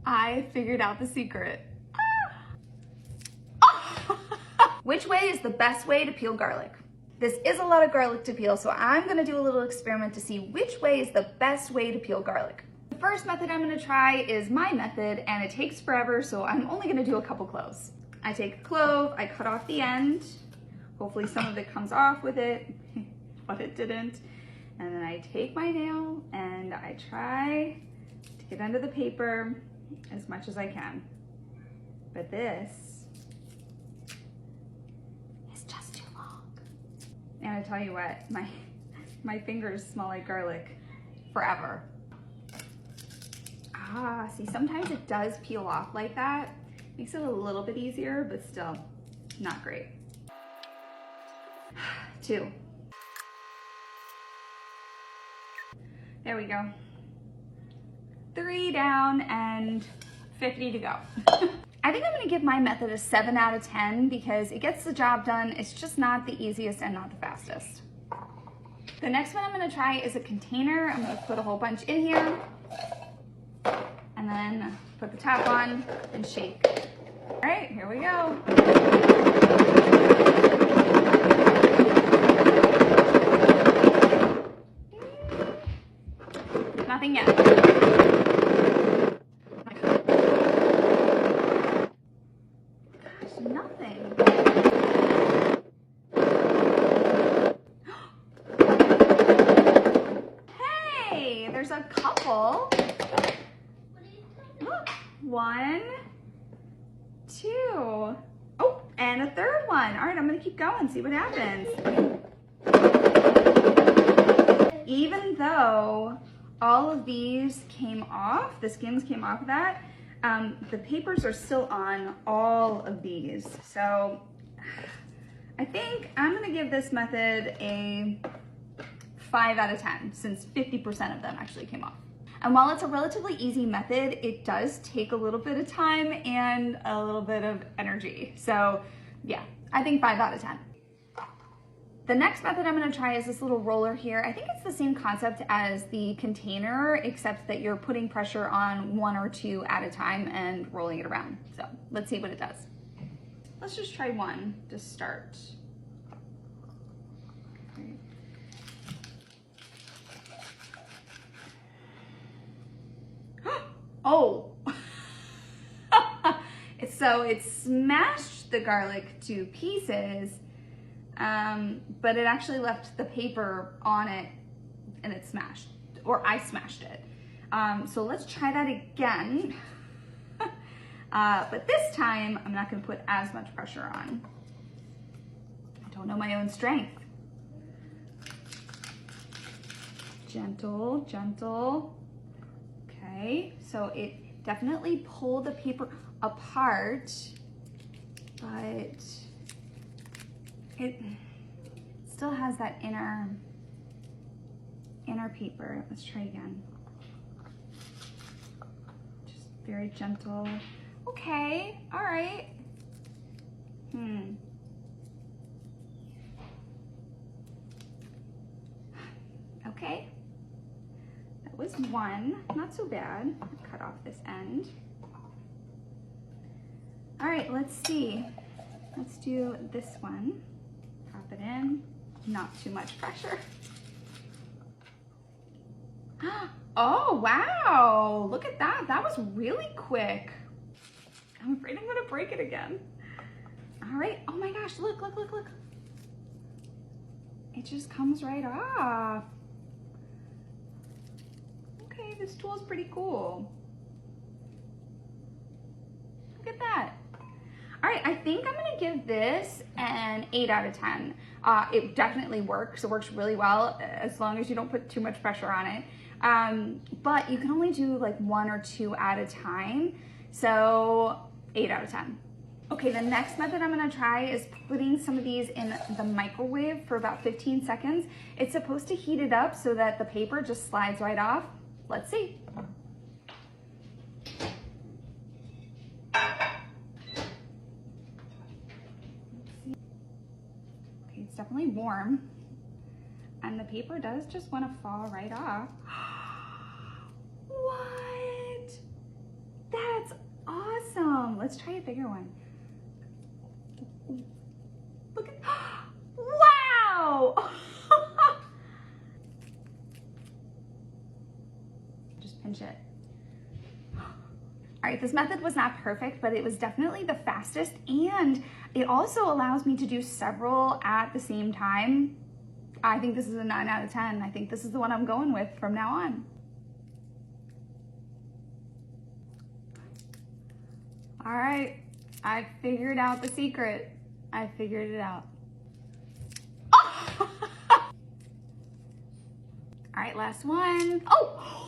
I figured out the secret. Ah! Which way is the best way to peel garlic? This is a lot of garlic to peel, so I'm gonna do a little experiment to see which way is the best way to peel garlic. The first method I'm gonna try is my method, and it takes forever, so I'm only gonna do a couple cloves. I take a clove, I cut off the end. Hopefully some of it comes off with it, but it didn't. And then I take my nail and I try to get under the paper as much as I can. But this is just too long. And I tell you what, my fingers smell like garlic forever. Ah, see, sometimes it does peel off like that. Makes it a little bit easier, but still not great. 2. There we go. 3 down and 50 to go. I think I'm gonna give my method a 7 out of 10 because it gets the job done. It's just not the easiest and not the fastest. The next one I'm gonna try is a container. I'm gonna put a whole bunch in here and then put the top on and shake. All right, here we go. Nothing yet. Gosh, nothing. Hey, there's a couple. Look, 1, 2. Oh, and a third one. All right, I'm gonna keep going, see what happens. Even though all of these came off, the skins came off of that, the papers are still on all of these. So I think I'm gonna give this method a 5 out of 10 since 50% of them actually came off. And while it's a relatively easy method, it does take a little bit of time and a little bit of energy. So yeah, I think 5 out of 10. The next method I'm gonna try is this little roller here. I think it's the same concept as the container, except that you're putting pressure on 1 or 2 at a time and rolling it around. So let's see what it does. Let's just try 1 to start. Okay. Oh, so it smashed the garlic to pieces, but it actually left the paper on it and it smashed, or I smashed it. So let's try that again. But this time I'm not gonna put as much pressure on. I don't know my own strength. Gentle, gentle. Okay, so it definitely pulled the paper apart, but it still has that inner paper. Let's try again. Just very gentle. Okay, all right. Okay. That was 1, not so bad. Cut off this end. All right, let's see. Let's do this one. Pop it in, not too much pressure. Oh, wow, look at that. That was really quick. I'm afraid I'm gonna break it again. All right, oh my gosh, look, look, look, look. It just comes right off. Okay, this tool is pretty cool. Look at that. All right, I think I'm gonna give this an 8 out of 10. It definitely works. It works really well as long as you don't put too much pressure on it. But you can only do like 1 or 2 at a time. So 8 out of 10. Okay, the next method I'm gonna try is putting some of these in the microwave for about 15 seconds. It's supposed to heat it up so that the paper just slides right off. Let's see. Okay, it's definitely warm. And the paper does just want to fall right off. What? That Let's try a bigger one. Look at, wow! Just pinch it. All right, this method was not perfect, but it was definitely the fastest, and it also allows me to do several at the same time. I think this is a 9 out of 10. I think this is the one I'm going with from now on. All right, I figured out the secret. I figured it out. Oh! All right, last one. Oh!